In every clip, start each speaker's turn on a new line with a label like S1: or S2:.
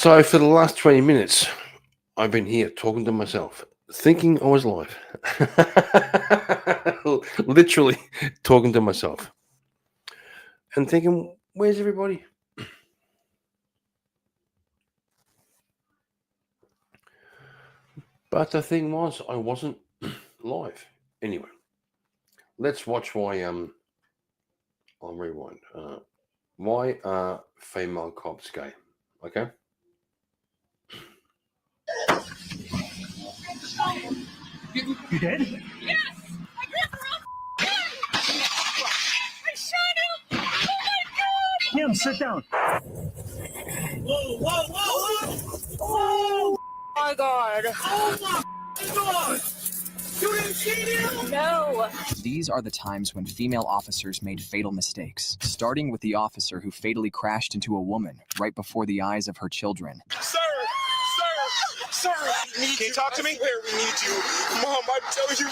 S1: So for the last 20 minutes, I've been here talking to myself, thinking I was live. Literally talking to myself and thinking, where's everybody? But the thing was, I wasn't live. Anyway, let's watch why I'll rewind. Why are female cops gay? Okay.
S2: You did?
S3: Yes! I grabbed the wrong I shot him! Oh my god!
S2: Kim, sit down.
S4: Whoa, whoa, whoa, whoa! Oh
S3: my god.
S4: Oh my god! You didn't see him?
S3: No.
S5: These are the times when female officers made fatal mistakes, starting with the officer who fatally crashed into a woman right before the eyes of her children.
S4: Sir, can you talk to me? Where we need you. Mom, I'm telling you.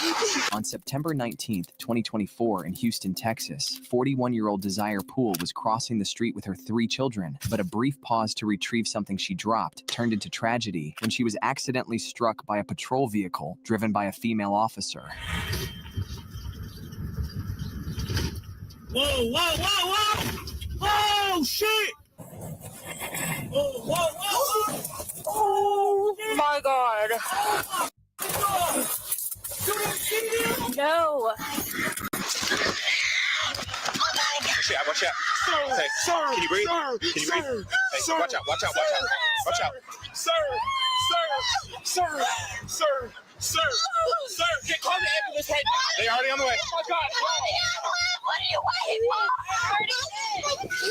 S5: On September 19th, 2024 in Houston, Texas, 41-year-old Desire Poole was crossing the street with her 3 children, but a brief pause to retrieve something she dropped turned into tragedy when she was accidentally struck by a patrol vehicle driven by a female officer.
S4: Whoa, whoa, whoa, whoa! Oh, shit! Whoa, whoa, whoa, whoa!
S3: Oh my god.
S4: Oh my god! You didn't see him?
S3: No.
S4: Watch out. Hey, sir, can you breathe? Can you breathe? Hey, watch out. Sir, call the ambulance right now. They're already on the way. Oh my god.
S3: What are you waiting for?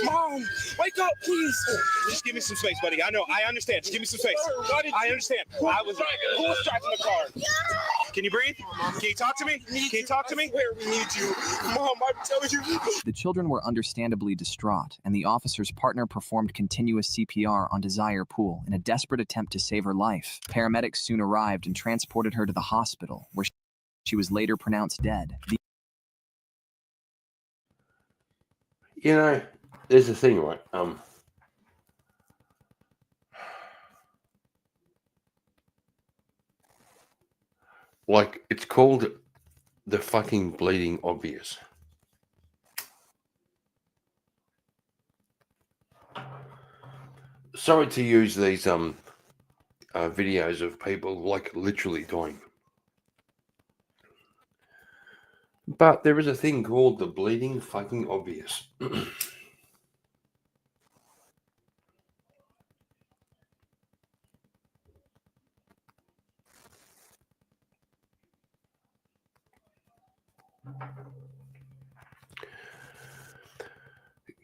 S4: Mom, wake up, please. Just give me some space, buddy. I understand. Just give me some space. I understand. Who was driving the car? Can you breathe? Can you talk to me? Where we need you. Mom, I'm telling you.
S5: The children were understandably distraught, and the officer's partner performed continuous CPR on Desire Poole in a desperate attempt to save her life. Paramedics soon arrived and transported her to the hospital, where she was later pronounced dead.
S1: You know, there's a thing, right? Like, it's called the fucking bleeding obvious. Sorry to use these videos of people like literally dying, but there is a thing called the bleeding fucking obvious.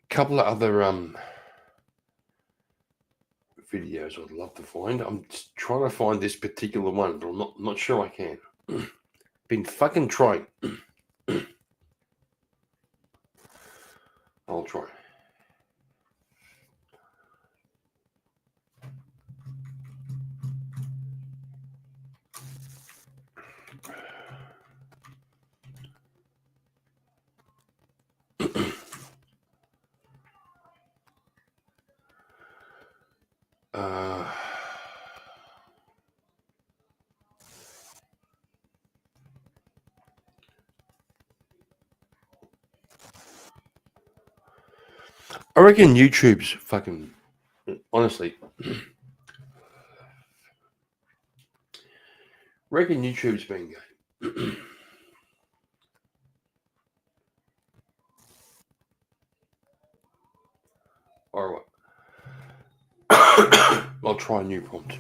S1: Couple of other videos I'd love to find. I'm just trying to find this particular one, but I'm not sure I can. Been fucking trying. I'll try. I reckon YouTube's fucking, honestly, reckon YouTube's been gay. All right. I'll try a new prompt.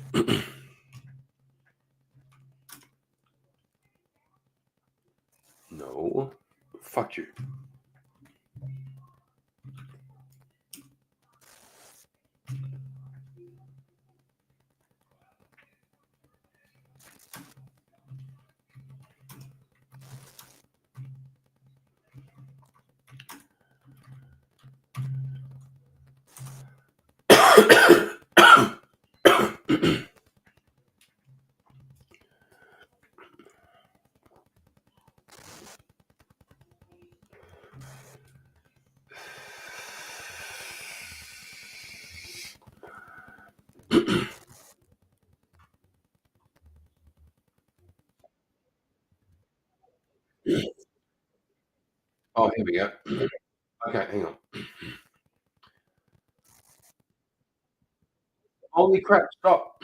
S1: No. Fuck you. Oh, here we go. Okay, hang on. Holy crap, stop.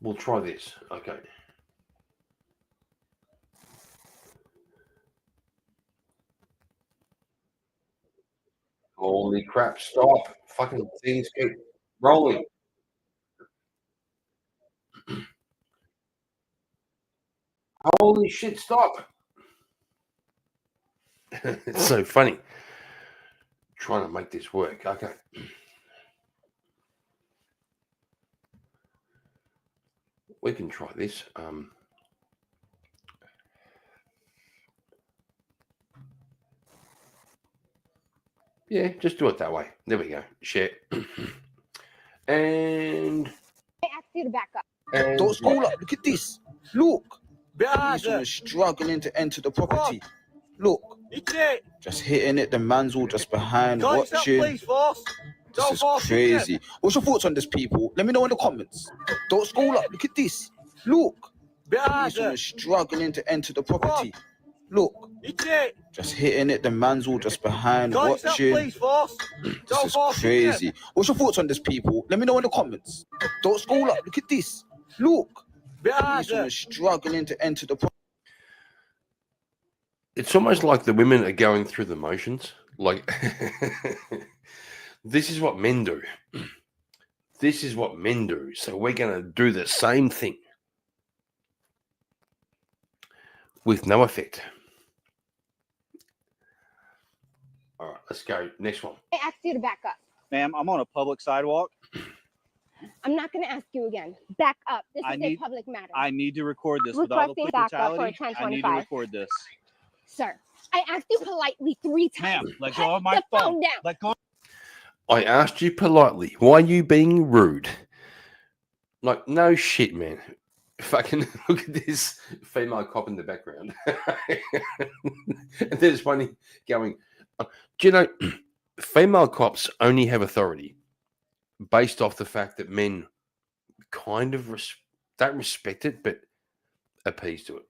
S1: We'll try this. Okay. Holy crap, stop. Fucking things keep rolling. Holy shit, stop. It's so funny. Trying to make this work. Okay. We can try this. Yeah, just do it that way. There we go. Share. And
S3: I asked you to back up.
S6: Don't scroll up. Look at this. Look. This one is struggling to enter the property. Look. Just hitting it. The man's all just behind watching. This is crazy. What's your thoughts on this, people? Let me know in the comments. Don't scroll up. Look at this. Look. This one is struggling to enter the property. Look. Just hitting it. The man's all just behind watching. This is crazy. What's your thoughts on this, people? Let me know in the comments. Don't scroll up. Look at this. Look. This one is struggling to enter the property.
S1: It's almost like the women are going through the motions. Like, this is what men do. This is what men do. So we're going to do the same thing with no effect. All right, let's go. Next one.
S3: I asked you to back up.
S7: Ma'am, I'm on a public sidewalk.
S3: I'm not going to ask you again. Back up. This
S7: I
S3: is
S7: need-
S3: a public matter.
S7: I need to record this with all the
S3: Requesting backup for
S7: brutality. I need to
S3: 1025.
S7: record this.
S3: Sir, I asked you politely 3 times.
S7: Ma'am, let go of my
S3: Put the
S7: phone.
S3: down.
S7: Let go.
S1: I asked you politely, why are you being rude? Like, no shit, man. Fucking look at this female cop in the background. And there's one going, do you know, female cops only have authority based off the fact that men kind of don't respect it, but appease to it.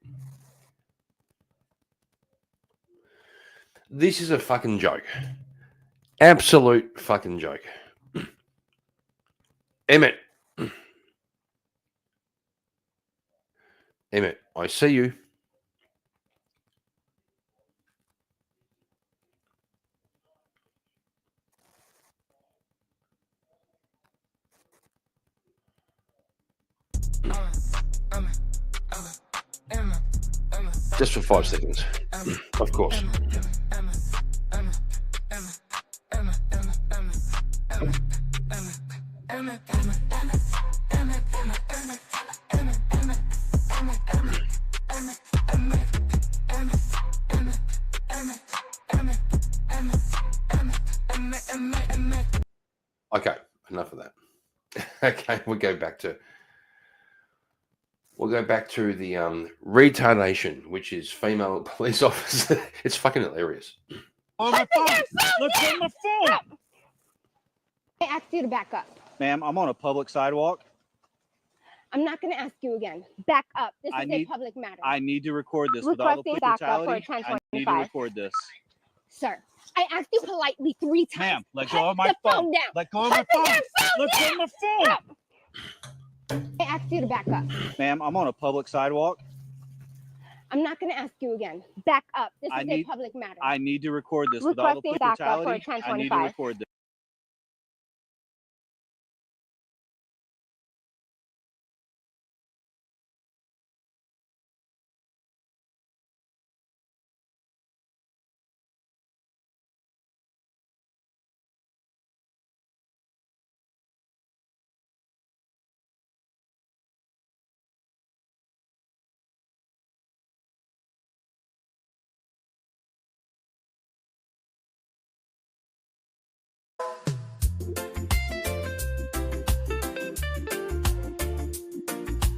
S1: This is a fucking joke. Absolute fucking joke. Emmett. Emmett, I see you. Just for 5 seconds. Of course. Okay, enough of that. Okay, we'll go back to the retardation, which is female police officer. It's fucking hilarious.
S7: On my phone. Look on my phone.
S3: I asked you to back up.
S7: Ma'am, I'm on a public sidewalk.
S3: I'm not going to ask you again. Back up. This
S7: I
S3: is
S7: need-
S3: a public matter.
S7: I need to record this with all the
S3: Requesting backup for
S7: brutality. I need to
S3: 1025.
S7: record this.
S3: Sir, I asked you politely 3 times.
S7: Ma'am, let
S3: Put
S7: go of my
S3: the
S7: phone.
S3: down.
S7: Let go of my
S3: Put the
S7: phone.
S3: damn phone
S7: Look
S3: down.
S7: on my phone.
S3: I asked you to back up.
S7: Ma'am, I'm on a public sidewalk.
S3: I'm not going to ask you again. Back up. This
S7: I
S3: is
S7: need-
S3: a public matter.
S7: I need to record this with all the
S3: Requesting backup for
S7: brutality. I need to
S3: 1025.
S7: record this.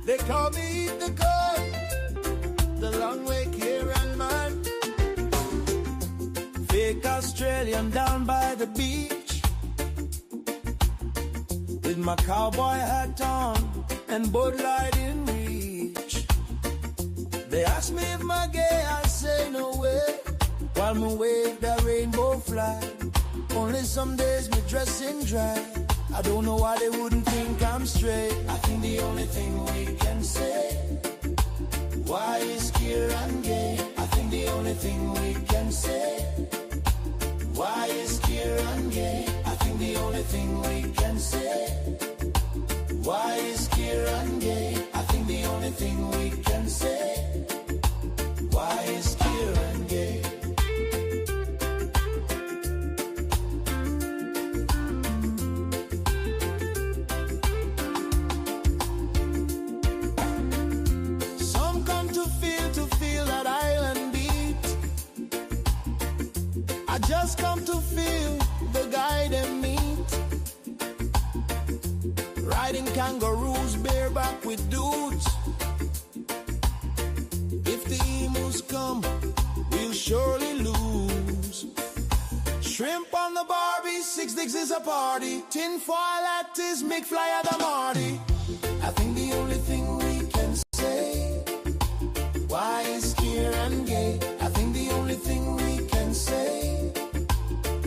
S8: They call me the goat, the long way Kieran man. Fake Australian down by the beach, with my cowboy hat on and Bud Light in reach. They ask me if I'm gay, I say no way. While me wave that rainbow flag. Only some days me dressing dry. I don't know why they wouldn't think I'm straight. I think the only thing we can say, why is Kieran gay? I think the only thing we can say, why is Kieran gay? I think the only thing we can say, why is Kieran gay? I think the only thing we can say, why is Kieran gay? Some come to feel that island beat. I just come to feel the guy they meet. Riding kangaroos bareback with dudes. If the emus come, we'll surely lose. Shrimp on the Barbie, 6 dicks is a party. Tin foil at his McFly at the Marty. I think the only thing we can say, why is Kieran gay? I think the only thing we can say,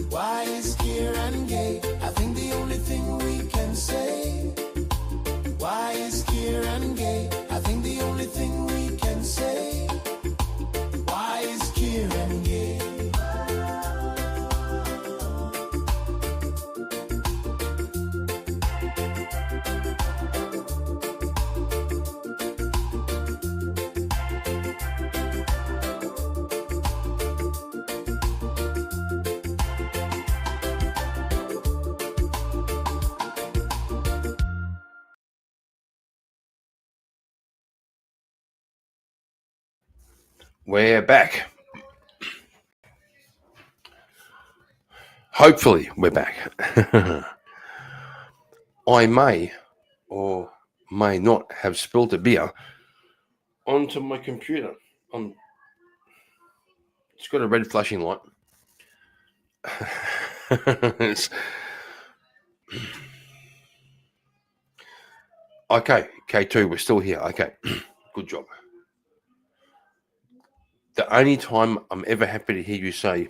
S8: why is Kieran gay? I think the only thing we can say, why is Kieran gay? I think the only thing we can say, why is Kieran gay?
S1: We're back. Hopefully, we're back. I may or may not have spilled a beer onto my computer. It's got a red flashing light. Okay, K2, we're still here. Okay, good job. The only time I'm ever happy to hear you say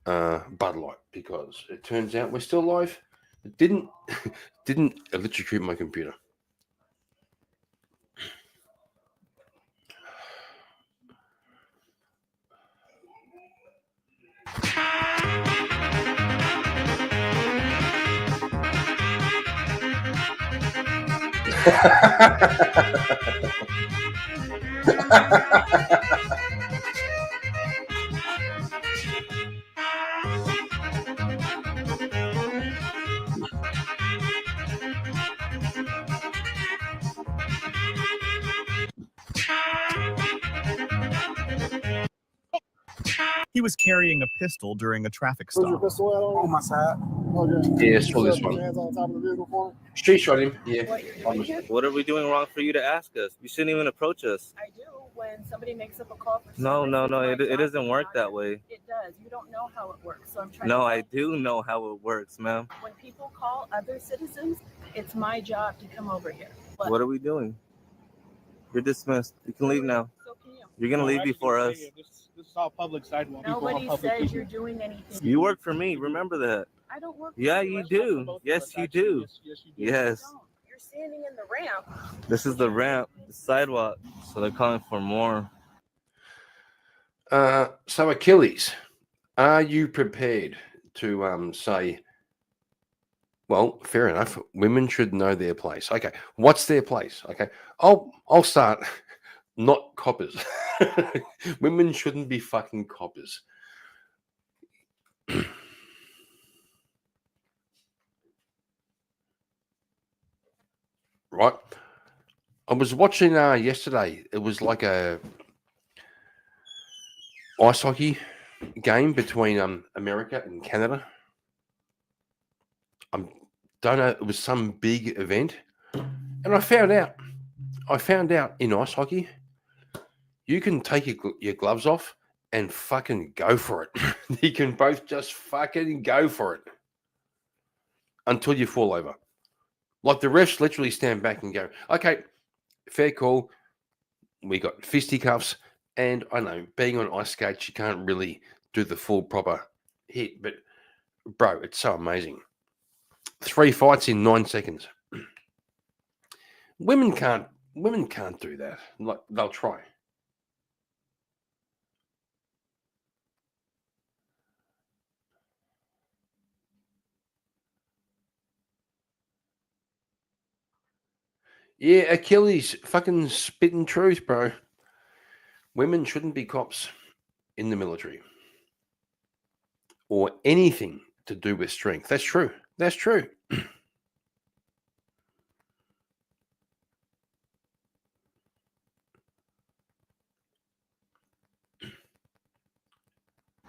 S1: Bud Light, because it turns out we're still live. It didn't electrocute my computer.
S9: He was carrying a pistol during a traffic stop.
S6: On my side.
S1: Yeah, saw this one. She shot him. Yeah.
S10: What are we doing wrong for you to ask us? You shouldn't even approach us.
S3: I do when somebody makes up a call for
S10: No.
S3: service.
S10: It doesn't work that way.
S3: It does. You don't know how it works. So I'm trying
S10: No,
S3: to
S10: I do know how it works, ma'am.
S3: When people call other citizens, it's my job to come over here. But
S10: What are we doing? You're dismissed. You can leave now.
S3: so can you.
S10: You're gonna leave before us.
S7: This is all public sidewalk.
S3: Nobody says you're doing anything.
S10: You work for me. Remember that.
S3: I don't work.
S10: Yeah,
S3: for
S10: you do. Yes, you do. Yes.
S3: Don't. You're standing in the ramp.
S10: This is the ramp, the sidewalk. So they're calling for more.
S1: So Achilles, are you prepared to say, well, fair enough, women should know their place. Okay, what's their place? Okay, I'll start. Not coppers. Women shouldn't be fucking coppers. Right? I was watching yesterday. It was like a ice hockey game between America and Canada. Don't know. It was some big event, and I found out in ice hockey, you can take your gloves off and fucking go for it. You can both just fucking go for it until you fall over. Like the refs literally stand back and go, okay, fair call. we got fisticuffs, and I know being on ice skates, you can't really do the full proper hit, but bro, it's so amazing. 3 fights in 9 seconds. Women can't do that. Like, they'll try. Yeah, Achilles, fucking spitting truth, bro. Women shouldn't be cops in the military or anything to do with strength. That's true. That's true.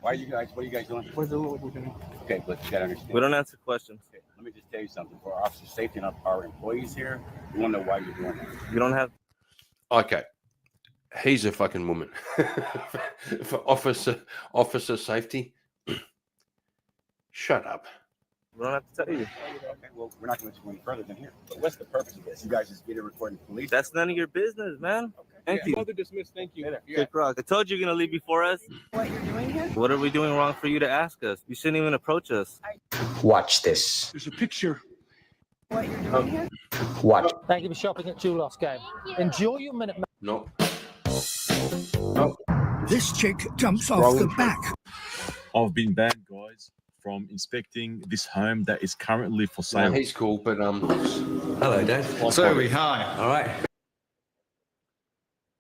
S11: What are you guys doing?
S7: What are we doing?
S11: Okay, but you gotta understand.
S10: We don't answer questions.
S11: Okay, let me just tell you something. For our officer safety and our employees here, we want to know why you're doing that.
S10: You don't have.
S1: Okay. He's a fucking woman. For officer safety. Shut up.
S10: We don't have to tell you.
S11: Okay, well, we're not going to go any further than here. But what's the purpose of this? You guys just get it recording police?
S10: That's none of your business, man.
S11: Okay.
S10: Thank you.
S7: Further dismissed. Thank you.
S10: Kick rock. I told you you're gonna leave before us.
S3: What you're doing here?
S10: What are we doing wrong for you to ask us? You shouldn't even approach us.
S6: Watch this.
S7: There's a picture.
S3: What you're doing here?
S6: Watch.
S12: Thank you for shopping at Jewel Game. Enjoy your minute.
S1: No.
S2: This chick jumps off the back.
S13: I've been banned, guys, from inspecting this home that is currently for
S1: No,
S13: sale.
S1: he's cool, but
S14: Hello, Dave.
S1: Sorry,
S14: hi. All right.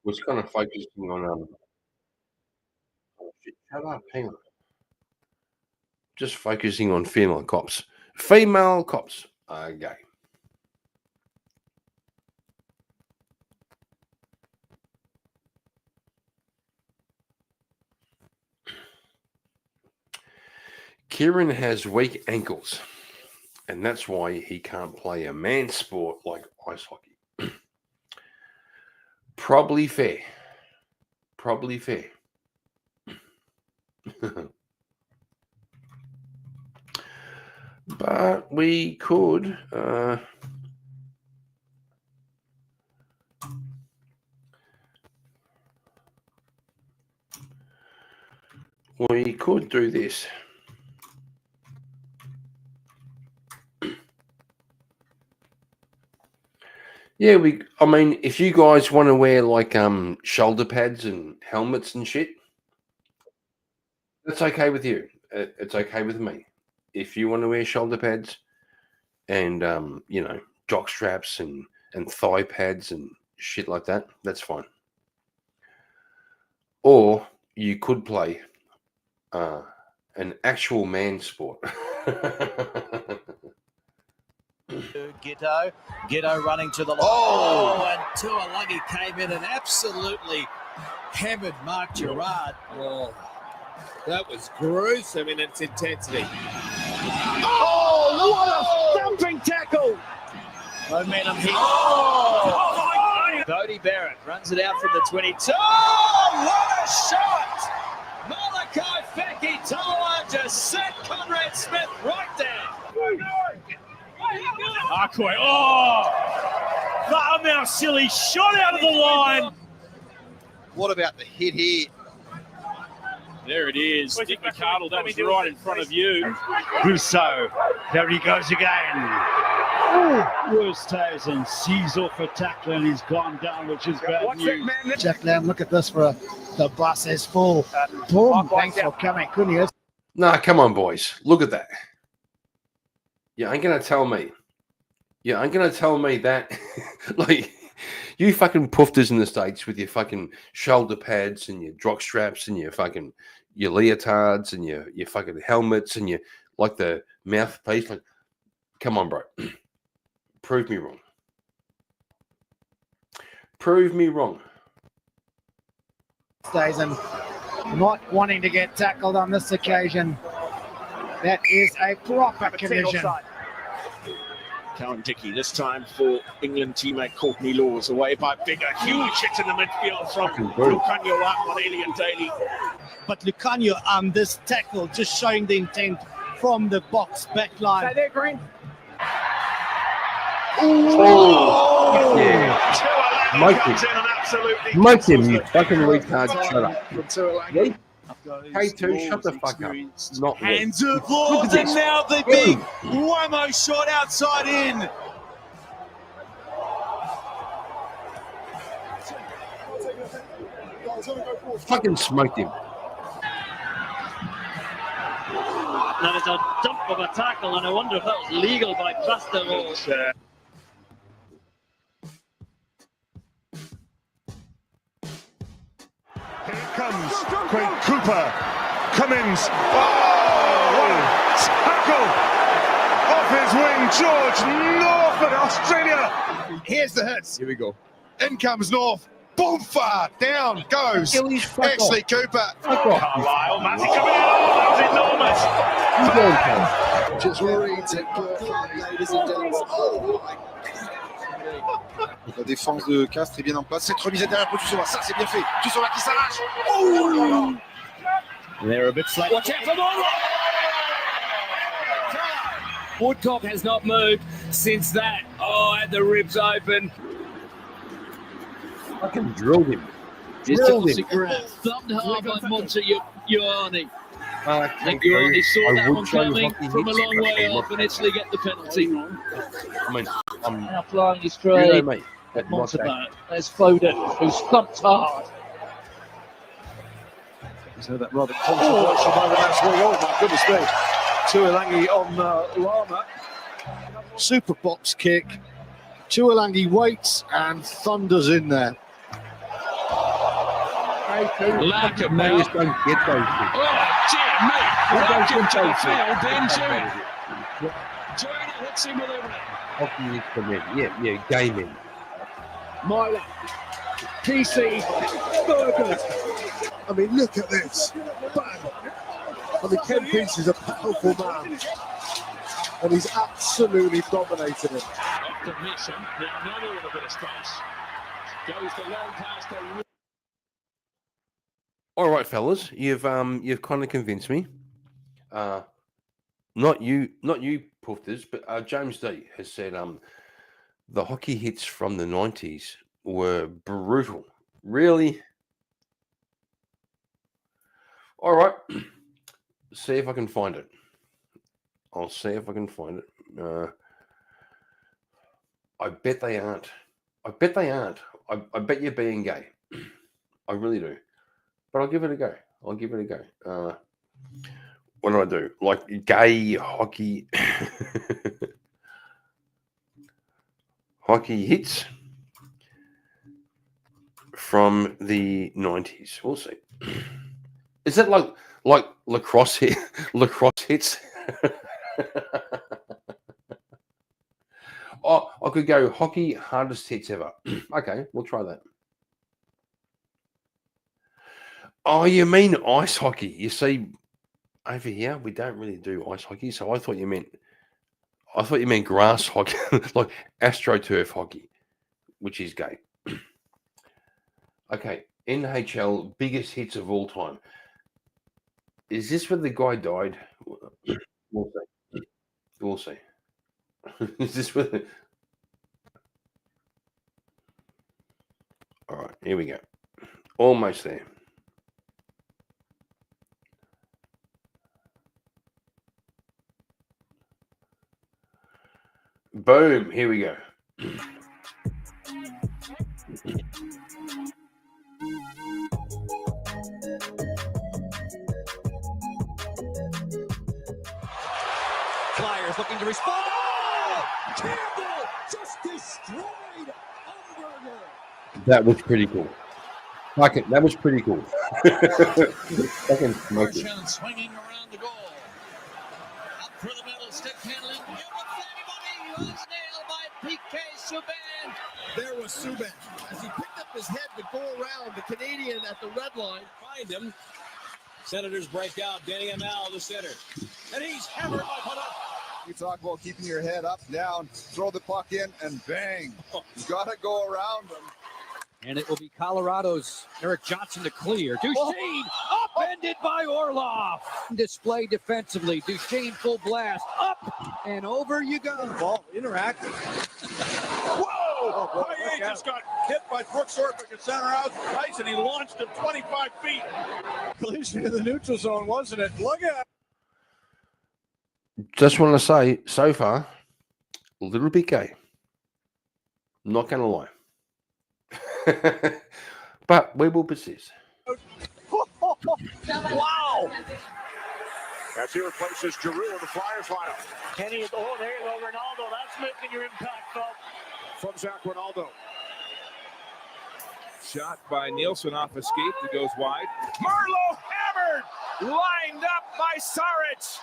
S1: was kind of focusing on oh, shit, shut up, hang on. Just focusing on female cops. Female cops are gay. Kieran has weak ankles, and that's why he can't play a man's sport like ice hockey. Probably fair. Probably fair. But we could do this. Yeah, I mean, if you guys want to wear like shoulder pads and helmets and shit, that's okay with you. It's okay with me. If you want to wear shoulder pads and you know, jock straps and thigh pads and shit like that, that's fine. Or you could play an actual man sport.
S15: Ghetto running to the line. Oh, and Tuolagi came in and absolutely hammered Mark Gerard.
S16: Oh, that was gruesome in its intensity.
S15: Oh, what a thumping tackle! Momentum here. Oh, Bodie Barrett runs it out from the 22. Oh, what a shot! Malachi Fekitoa just set Conrad Smith right down.
S17: Akoi, oh! Va'amau silly shot out of the line.
S16: What about the hit here?
S17: There it is. Dick McCardle, that was right in front of you.
S18: Rousseau, there he goes again. Wursthuizen and sees off a tackle and he's gone down, which is bad news.
S7: Jack Lamb, look at this for the bus is full. Boom, thanks for coming. Couldn't you?
S1: Nah, come on, boys. Look at that. You ain't gonna tell me. You ain't gonna tell me that. Like, you fucking poofters in the States with your fucking shoulder pads and your jock straps and your leotards and your fucking helmets and your like the mouthpiece. Like, come on, bro. Prove me wrong. Prove me wrong.
S7: Stays in, not wanting to get tackled on this occasion. That is a proper collision.
S17: Cowan Dickey, this time for England teammate Courtney Laws, away by Bigger. Huge hit in the midfield from Lucanio up on Alien Daly.
S7: But Lucanio on this tackle just showing the intent from the box back line.
S17: There, Green.
S1: Oh, yeah. Make him, you fucking retard. Shut up. Lee? K2, shut the fuck up. Not
S17: Hands
S1: Lee.
S17: of Lords, and now the big Wamo shot outside in.
S1: Fucking smoked him.
S19: That was a dump of a tackle, and I wonder if that was legal by Buster or.
S20: Here comes Craig Cooper. Cummins. Oh, what a tackle off his wing. George North of Australia.
S21: Here's the hits.
S20: Here we go.
S21: In comes North. Boom far. Down goes Ashley Cooper.
S20: Carlisle. Matty coming out. That was enormous.
S21: Just reads it perfectly, ladies and gentlemen. Oh my.
S22: La défense de Castres est bien en place. Cette remise est derrière pour Tussova. Ça, c'est bien fait. Tussova qui s'arrache. Oh!
S15: They're a bit slack. Watch out for Morlock! Woodcock has not moved since that. Oh, had the ribs open.
S1: Fucking drilled him.
S19: Drilled him. Thumbed hard by Monte Ioane. I think Ioane saw that one coming from a long way off, and Italy get the penalty.
S1: I mean,
S19: Now flying his straight.
S1: You know, mate,
S19: at Montebello. There's Foden, who's thumped hard.
S21: He's had that rather controversial moment. That's where, oh my goodness me. Tuolangi on Lama. Super box kick. Tuolangi waits and thunders in there.
S19: Lack of
S1: Don't get those things.
S19: Oh, dear mate. Welcome to the field, then, Journey hits him with everything.
S1: Hockey needs to win. Yeah, gaming.
S21: Myler. PC. Burgers. I mean, look at this. Bang. I mean, Ken Peace is a powerful man. And he's absolutely dominated him.
S19: After mission, another with a bit of space. Goes the long pass to...
S1: All right, fellas, you've kind of convinced me. Not you, Poofters, but James D has said the hockey hits from the 90s were brutal. Really? All right. See if I can find it. I'll see if I can find it. I bet they aren't. I bet you're being gay. I really do. But I'll give it a go. What do I do? Like gay hockey. Hockey hits from the 90s. We'll see. Is that like lacrosse hit? Lacrosse hits? Oh, I could go hockey hardest hits ever. Okay, we'll try that. Oh, you mean ice hockey? You see, over here we don't really do ice hockey, so I thought you meant grass hockey, like AstroTurf hockey, which is gay. Okay, NHL biggest hits of all time. Is this where the guy died? We'll see. We'll see. Is this where the... All right, here we go. Almost there. Boom, here we go.
S8: Flyers looking to respond. Oh! Campbell just destroyed Umberger.
S1: That was pretty cool. Fuck it, that was pretty cool. Fucking smoke it.
S8: Marchand swinging around the goal. Up for the middle, stick handling. He was nailed by PK Subban. There was Subban. As he picked up his head to go around, the Canadian at the red line find him. Senators break out. Danny Amal, the center. And he's hammered by Panache.
S22: You talk about keeping your head up, down, throw the puck in, and bang. You got to go around them.
S15: And it will be Colorado's Eric Johnson to clear. Duchesne upended by Orlov. Display defensively. Duchesne full blast. Up and over you go.
S21: Ball interacting.
S20: Whoa! Paye just got hit by Brooks Orpik at center ice, and he launched him 25 feet.
S21: Collision in the neutral zone, wasn't it? Look at
S1: Just want to say, so far, a little bit gay. Not going to lie. But we will persist.
S20: Wow! As he replaces Giroux in the Flyers lineup.
S18: Kenny, oh, there you go, Ronaldo. That's making your impact felt.
S20: From Zach Ronaldo.
S4: Shot by Nielsen off a skate that goes wide. Marleau hammered! Lined up by Saric.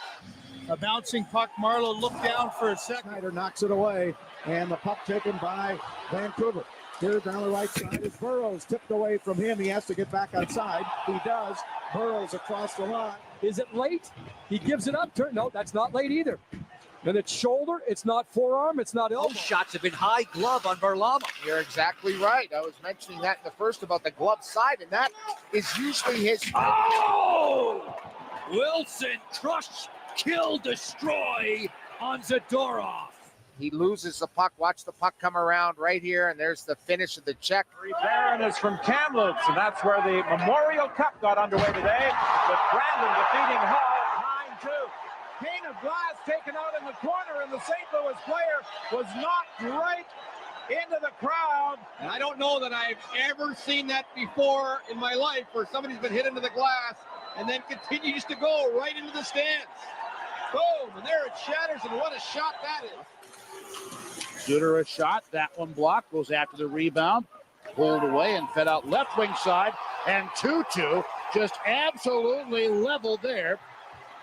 S21: a bouncing puck. Marleau looked down for a second. Schneider knocks it away, and the puck taken by Vancouver. Here down the right side is Burrows, tipped away from him. He has to get back outside. He does. Burrows across the line.
S12: Is it late? He gives it up. No, that's not late either. Then it's shoulder, it's not forearm, it's not elbow.
S7: Those shots have been high glove on Varlamov. You're exactly right. I was mentioning that in the first about the glove side, and that is usually his.
S15: Oh! Wilson, crush, kill, destroy on Zadorov.
S7: He loses the puck. Watch the puck come around right here, and there's the finish of the check.
S5: Barron is from Kamloops, and that's where the Memorial Cup got underway today, with Brandon defeating Hull 9-2.
S20: Pane of glass taken out in the corner, and the St. Louis player was knocked right into the crowd.
S21: And I don't know that I've ever seen that before in my life, where somebody's been hit into the glass and then continues to go right into the stands. Boom, and there it shatters, and what a shot that is.
S18: Shooter a shot, that one blocked, goes after the rebound, pulled away and fed out left wing side, and 2-2 just absolutely leveled there.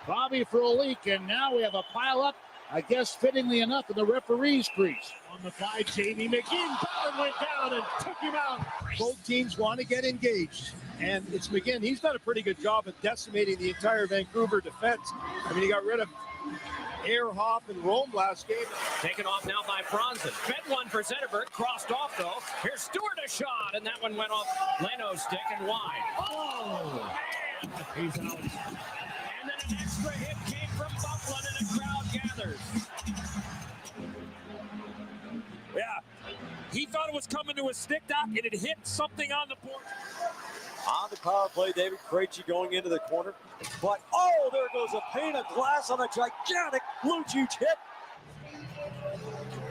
S18: Bobby for a leak, and now we have a pile up, I guess fittingly enough, in the referee's crease.
S21: On the 5, Jamie McGinn, Ballard went down and took him out. Both teams want to get engaged, and it's McGinn. He's done a pretty good job of decimating the entire Vancouver defense. I mean, he got rid of Ehrhoff and Rome last game.
S15: Taken off now by Franzen. Fed one for Zetterberg, crossed off though. Here's Stewart a shot, and that one went off Leno's stick and wide. Oh, man. He's out. And then an extra hit came from Bufflin, and a crowd gathers.
S4: Yeah, he thought it was coming to a stick, Doc, and it hit something on the board.
S23: On the power play, David Krejci going into the corner. But, oh, there goes a pane of glass on a gigantic Lucic hit.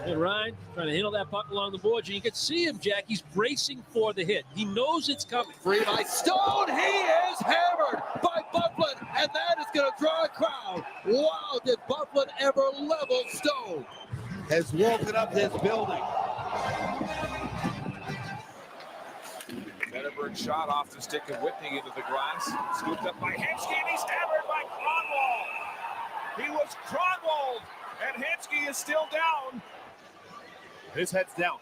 S15: And Ryan trying to handle that puck along the boards. And you can see him, Jack. He's bracing for the hit. He knows it's coming.
S24: Free by Stone. He is hammered by Bufflin, and that is going to draw a crowd. Wow, did Bufflin ever level Stone?
S21: Has woken up this building.
S4: Zetterberg shot off the stick of Whitney into the glass. Scooped up by Hensky, and he's hammered by Kronwall. He was Kronwall, and Hensky is still down.
S21: His head's down.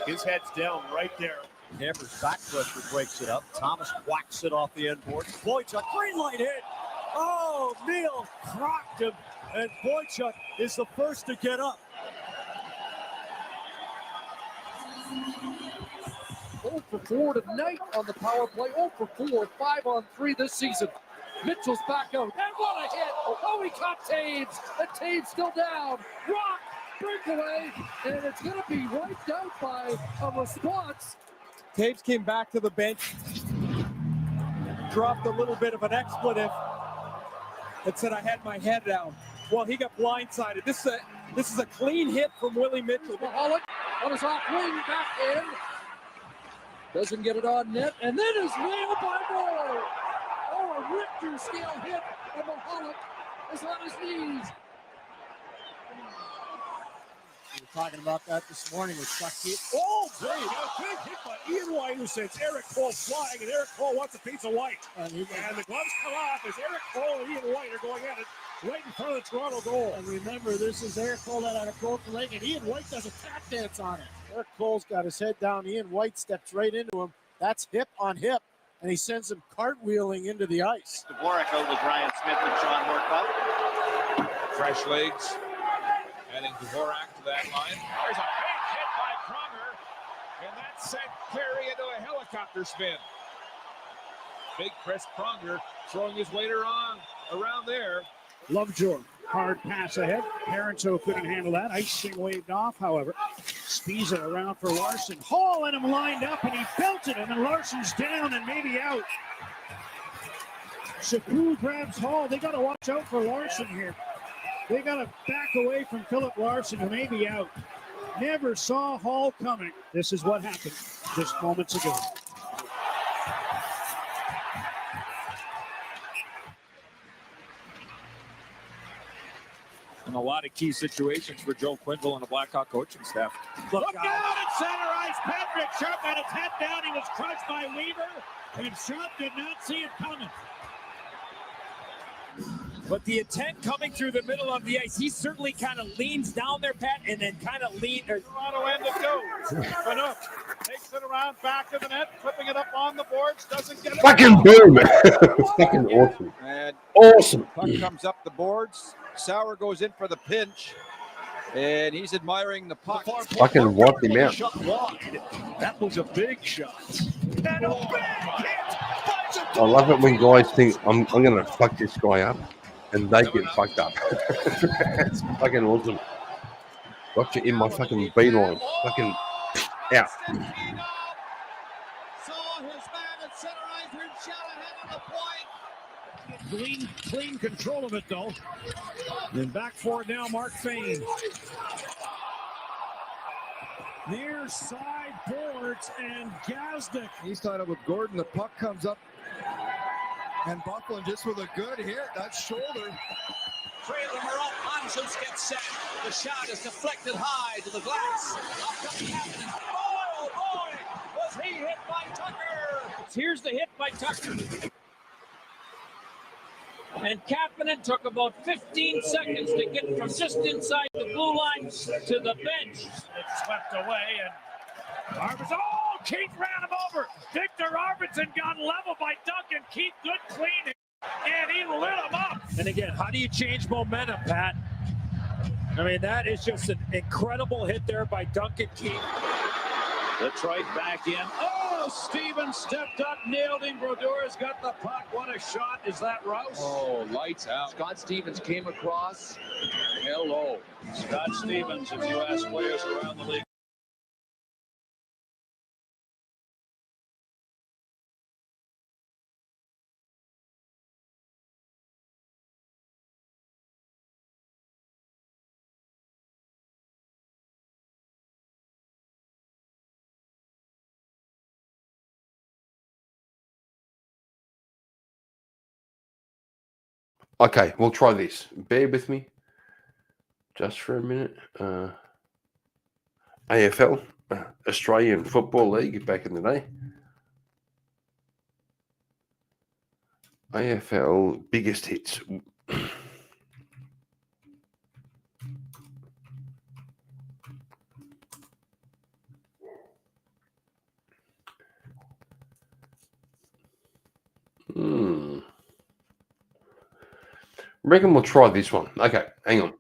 S21: His head's down right there.
S23: Hammer's back pressure breaks it up. Thomas whacks it off the end board. Boychuk, green light hit. Oh, Neal crocked him, and Boychuk is the first to get up.
S24: 0 for 4 tonight on the power play. 0 for 4, 5 on 3 this season. Mitchell's back out. And what a hit! Oh, he caught Taves. And Taves still down. Rock, breakaway, and it's going to be wiped out by a response.
S21: Taves came back to the bench, dropped a little bit of an expletive, and said, I had my head down. Well, he got blindsided. This is a clean hit from Willie Mitchell.
S24: Mahalik on his off wing, back in. Doesn't get it on net, and then is nailed by Moore. Oh, a Richter scale hit, and Mahalik is on his knees.
S21: We were talking about that this morning with Chuck Keith. Oh, great. A big hit by Ian White, who sends Eric Cole flying, and Eric Cole wants a piece of White. And the gloves come off as Eric Cole and Ian White are going at it right in front of the Toronto goal. And remember, this is Eric Cole that had a broken leg, and Ian White does a tap dance on it. Eric Cole's got his head down. Ian White steps right into him. That's hip on hip, and he sends him cartwheeling into the ice.
S25: Dvorak out with Ryan Smith and Sean Horcoff.
S4: Fresh legs. Adding Dvorak to that line. There's a big hit by Pronger, and that sent Carey into a helicopter spin. Big Chris Pronger throwing his weight around there.
S18: Lovejoy, hard pass ahead. Parenteau couldn't handle that. Icing waved off, however. Spiza around for Larson. Hall and him lined up, and he belted him, and Larson's down and maybe out. Chaput grabs Hall. They got to watch out for Larson here. They got to back away from Philip Larson, who may be out. Never saw Hall coming. This is what happened just moments ago.
S4: And a lot of key situations for Joe Quenneville and the Blackhawk coaching staff.
S18: Look out at center ice. Patrick Sharp had his head down. He was crushed by Weaver, and Sharp did not see it coming.
S3: But the intent coming through the middle of the ice, he certainly kind of leans down there, Pat, and then kind of
S20: Toronto end it goes. Fanuc takes it around, back of the net, flipping it up on the boards, doesn't get it.
S1: Fucking boom. Fucking awesome.
S6: And
S1: Awesome.
S6: puck comes up the boards. Sauer goes in for the pinch, and he's admiring the puck.
S1: Fucking wipe him out.
S3: That was a big shot. And a big hit.
S1: I love it when guys think I'm going to fuck this guy up, and they get fucked up. It's fucking awesome. Gotcha in my fucking beeline. Fucking out.
S18: Clean control of it, though. And back for it now, Mark Fane. Near side boards, and Gazdic.
S9: He's tied up with Gordon. The puck comes up, and Buckland just with a good hit. That shoulder.
S15: Three of them are up. Hansons gets set. The shot is deflected high to the glass. Oh, boy! Was he hit by Tucker?
S3: Here's the hit by Tucker. And Kapanen took about 15 seconds to get from just inside the blue line to the bench.
S18: It's swept away, and Arvidsson. Oh, Keith ran him over. Victor Arvidsson got level by Duncan. Keith, good cleaning, and he lit him up.
S3: And again, how do you change momentum, Pat? I mean, that is just an incredible hit there by Duncan Keith.
S5: Detroit back in. Oh, Stevens stepped up, nailed him. Brodor's got the puck. What a shot. Is that Rouse?
S15: Oh, lights out. Scott Stevens came across. Hello.
S5: Scott Stevens, if you ask players around the league.
S1: Okay, we'll try this. Bear with me just for a minute. AFL, Australian Football League back in the day. AFL biggest hits. Reckon we'll try this one. Okay, hang on.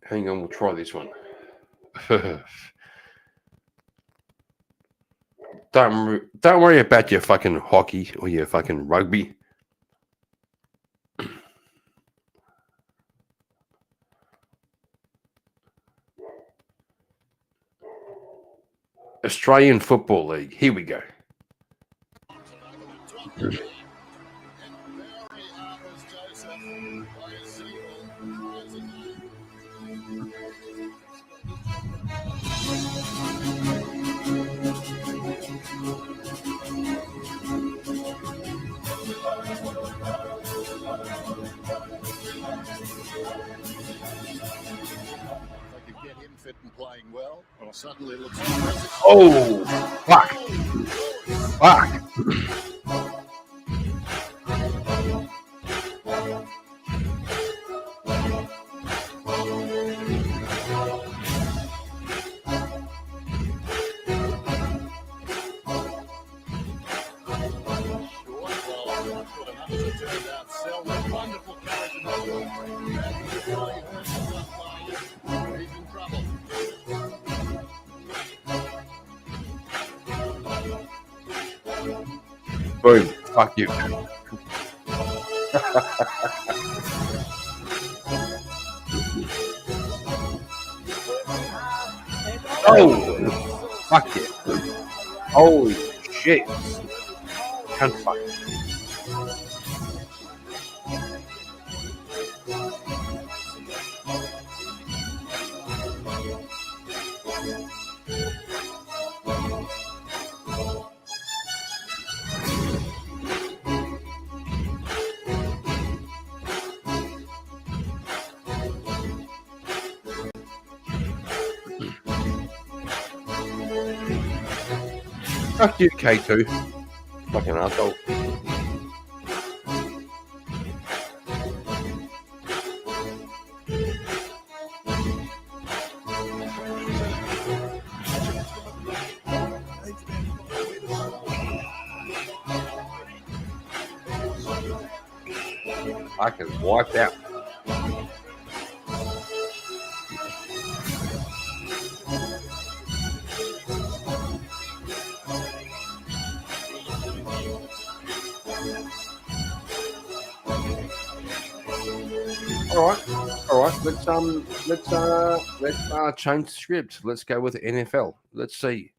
S1: Hang on, we'll try this one. Don't worry about your fucking hockey or your fucking rugby. Australian Football League. Here we go.
S22: Fit and playing well suddenly looks
S1: oh fuck
S22: wonderful carriage.
S1: Boom. Fuck you. Oh, fuck it. Holy shit. Can't fuck. Fuck you, K2. Fucking asshole. Fucking wiped out. All right. Let's change the script. Let's go with the NFL. Let's see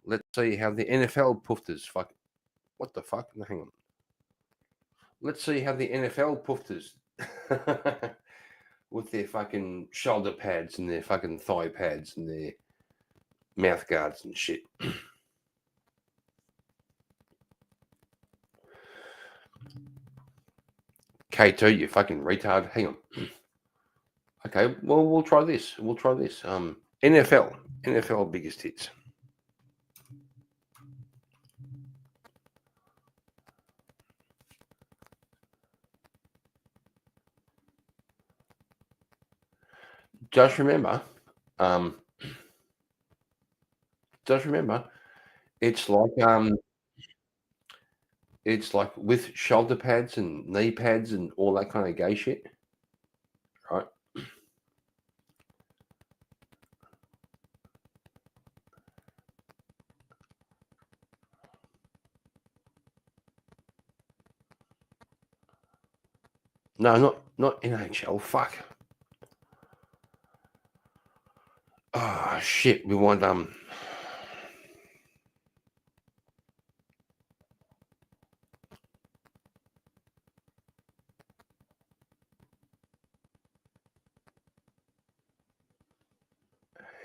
S1: how the NFL pufters fuck. What the fuck? No, hang on. Let's see how the NFL pufters with their fucking shoulder pads and their fucking thigh pads and their mouth guards and shit. K2, you fucking retard. Hang on. Okay, well, we'll try this. NFL biggest hits. Just remember, it's like with shoulder pads and knee pads and all that kind of gay shit, right? No, not NHL. Fuck. Oh shit. We want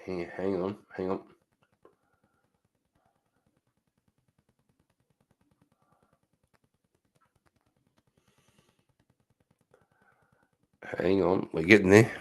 S1: Hang on. Hang on, we're getting there.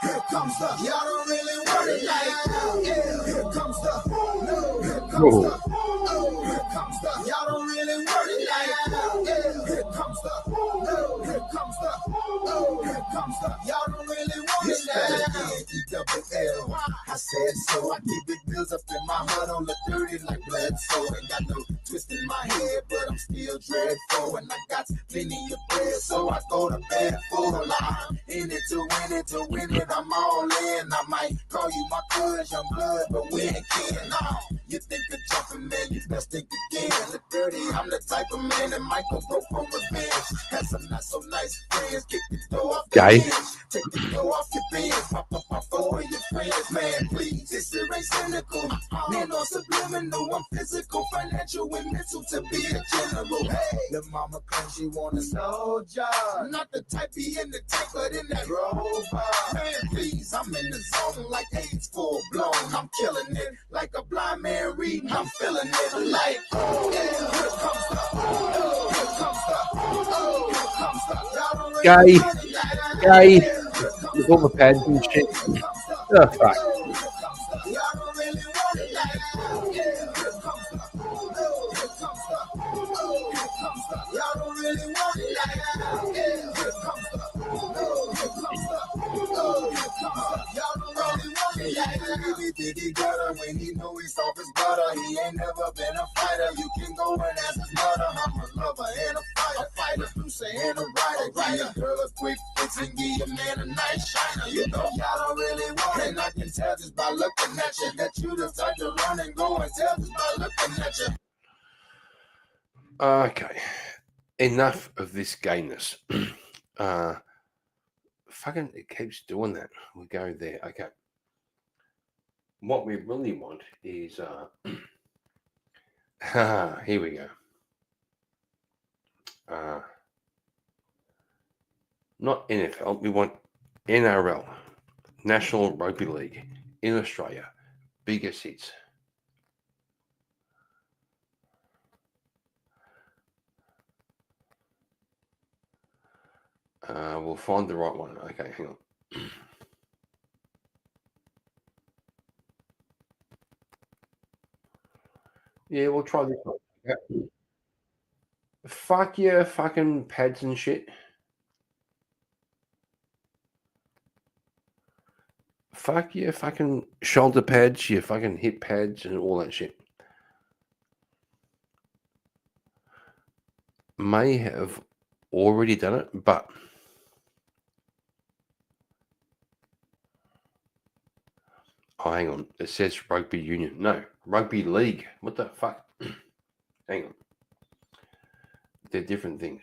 S8: Here comes the, y'all don't really want it like that. Yeah, here comes the, here comes the, y'all don't really want it like that. Yeah, here comes the, here comes the, y'all don't really want it like that. E-double-L, I said so. I keep big bills up in my heart on the dirty like blood, so ain't got no twist in my head, but I'm still dreadful, and I got plenty of bread, so I go to bed full of line. In it to win it, I'm all in. I might call you my cuz, young blood, but we ain't kin. Nah, you think of jumping, man, you best think again. The dirty, I'm the type of man that might go for revenge. Have some not so nice friends, kick the door off the bench, take the door off your bench, pop up my phone with your friends, man, please. This shit ain't cynical, man, on subliminal. women know I'm physical, financial, and mental to be a general. Hey, the mama claims she want a slow job. Not the type be in the tank, but in that robot. Man, please, I'm in the zone like AIDS full blown. I'm killing it like a blind man reading. I'm feeling it like, oh, yeah, here comes the, oh, here comes the, oh, here comes the. Y'all don't really
S1: Gay. With all the pads and shit. Oh, fuck.
S8: When he know he's off his butter, he ain't never been a fighter. You can go and ask his mother. I'm a lover and a fighter, producer and a writer. Give your girl a quick fix and give your man a nice shiner. You know y'all don't really want it, and I can tell just by looking at you that you the type to run and go and tell just by looking at you.
S1: Okay, enough of this gayness. Fucking, it keeps doing that. We go there. Okay. What we really want is, here we go. Not NFL. We want NRL, National Rugby League in Australia. Biggest hits. We'll find the right one. Okay, hang on. Yeah, we'll try this one. Yeah. Fuck yeah, fucking pads and shit. Fuck yeah, fucking shoulder pads, your fucking hip pads and all that shit. May have already done it, but oh, hang on. It says rugby union. No, rugby league. What the fuck? Hang on. They're different things.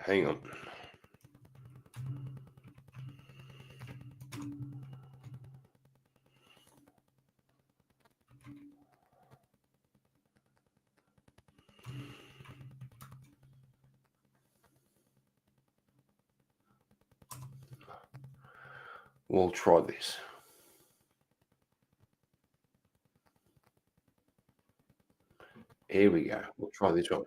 S1: Hang on. We'll try this. Here we go. We'll try this one.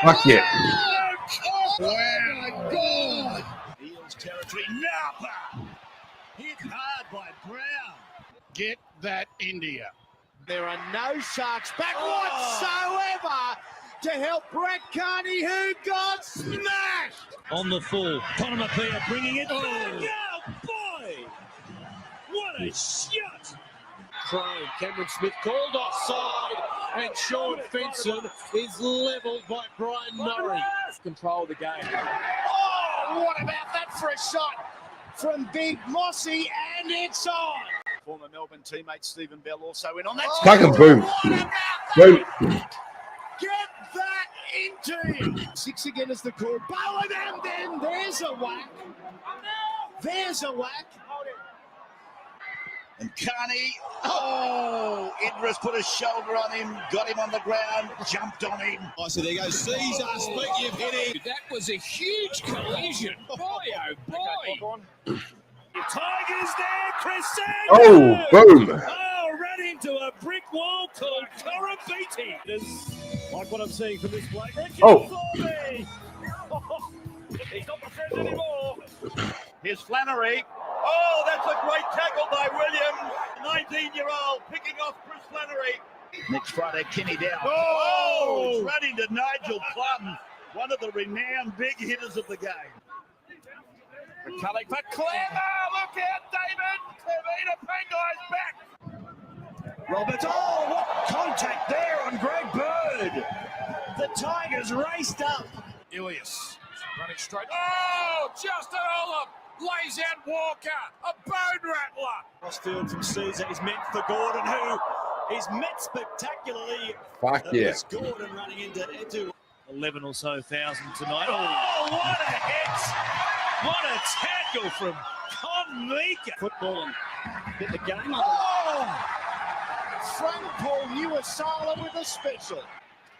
S1: Fuck yeah.
S18: Oh my God! Eels territory. Napa hit hard by Brown. Get that India.
S20: There are no Sharks back whatsoever to help Brett Carney, who got smashed.
S3: On the full, Conor McPhee bringing it back. Oh, boy! What a shot!
S24: Crone, Cameron Smith called offside, and Sean Fenson is levelled by Brian Murray. Control the game.
S20: Oh, what about that for a shot from Big Mossy, and it's on.
S18: Former Melbourne teammate Stephen Bell also in on that.
S1: Fucking boom. Boom.
S20: Get that into you. 6 again is the call. Bowen, and then there's a whack. There's a whack.
S18: And Carney, Idris put a shoulder on him, got him on the ground, jumped on him.
S23: Oh, so there goes Caesar, speaking of hitting.
S19: That was a huge collision. Boy, oh boy.
S3: The Tigers there, Chris Sanders.
S1: Oh, boom.
S3: Oh, ran into a brick wall called Corabiti. Like what I'm seeing from this play.
S1: Oh.
S3: He's not the friend anymore.
S18: Here's Flannery. Oh, that's a great tackle by Williams. 19-year-old picking off Chris Flannery. Next Friday, Kenny down. Oh, running to Nigel Plum, one of the renowned big hitters of the game.
S4: McCulloch for Clemmer. Look out, David. Kevita Pengai's back.
S23: Roberts. Oh, what contact there on Greg Bird. The Tigers raced up.
S4: Ilias running straight. Oh, Justin Olam lays out Walker. A bone rattler.
S23: Crossfield from Caesar is meant for Gordon, who is met spectacularly.
S1: Fuck yeah.
S23: It's Gordon running into Edu. 11 or so thousand tonight.
S4: Oh, what a hit. What a tackle from Con Mika.
S23: Football and hit the game.
S20: Oh! Frank Paul Nuasala with a special.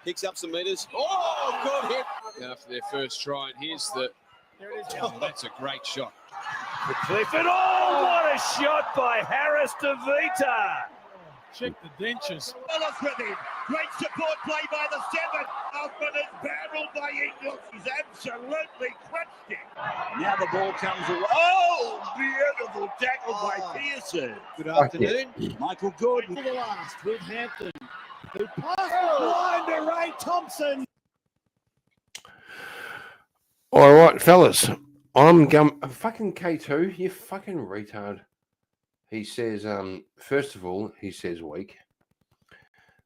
S2: Picks up some meters. Oh, good hit.
S10: After their first try, and here's the...
S23: There it is.
S10: Oh, that's a great shot.
S23: For Clifford. Oh, what a shot by Harris de Vita.
S3: Check the dentures.
S18: Wallace with him. Great support play by the 7. Hoffman is barreled by Ingles. He's absolutely crunched it. Now the ball comes away. Oh, beautiful tackle by Pearson.
S2: Good afternoon.
S23: Michael Gordon to the last with Hampton. Who passed blind to Ray Thompson.
S1: All right, fellas. I'm fucking K2. You fucking retard. He says, first of all, he says weak.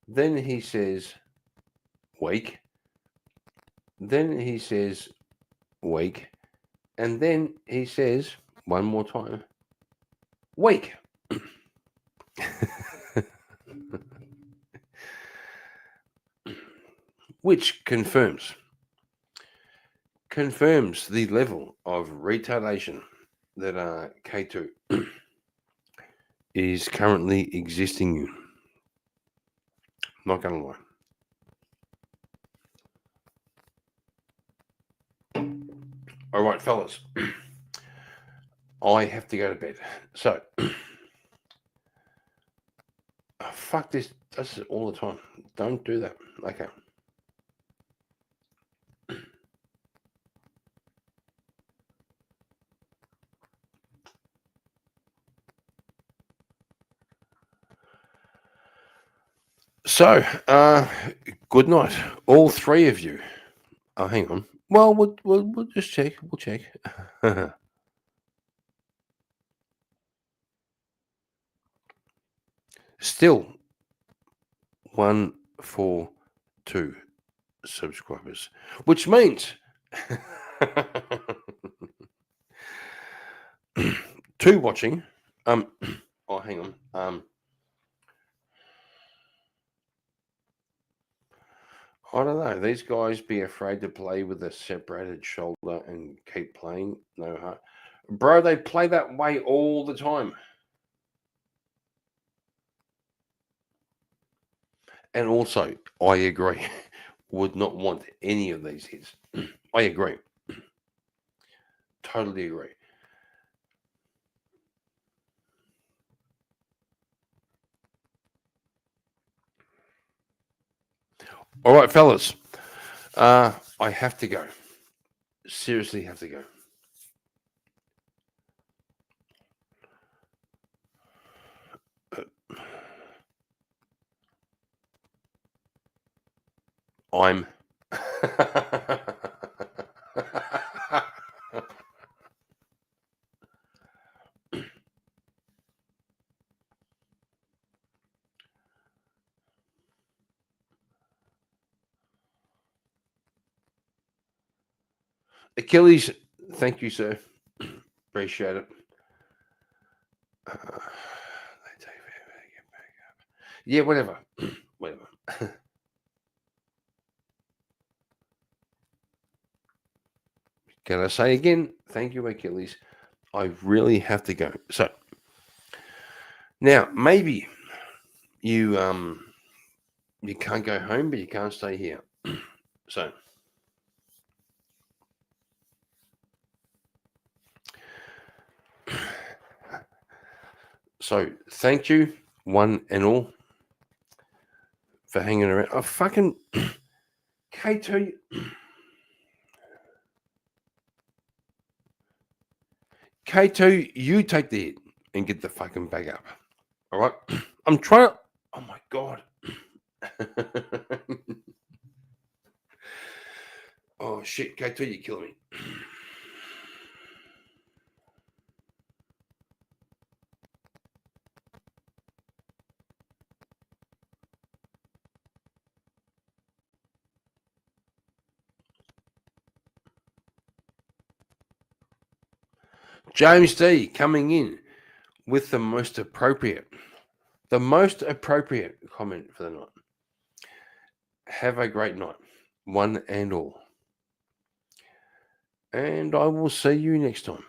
S1: Then he says weak. Then he says weak. And then he says, one more time, weak. Which confirms the level of retardation that K2 is currently existing in. Not gonna lie. All right, fellas. I have to go to bed. So, fuck this. That's all the time. Don't do that. Okay. So, good night, all three of you. Oh, hang on. Well, we'll just check. We'll check. Still, 142 subscribers, which means 2 watching. Oh, hang on. I don't know. These guys be afraid to play with a separated shoulder and keep playing. No heart. Bro, they play that way all the time. And also, I agree. Would not want any of these hits. I agree. Totally agree. All right, fellas. I have to go. Seriously have to go. I'm Achilles, thank you, sir. Appreciate it. Yeah, whatever. Whatever. Can I say again? Thank you, Achilles. I really have to go. So now maybe you can't go home, but you can't stay here. So thank you, one and all, for hanging around. Oh, fucking K2. K2, you take the hit and get the fucking bag up. All right? I'm trying to... Oh, my God. Oh shit, K2, you're killing me. James D coming in with the most appropriate comment for the night. Have a great night, one and all. And I will see you next time.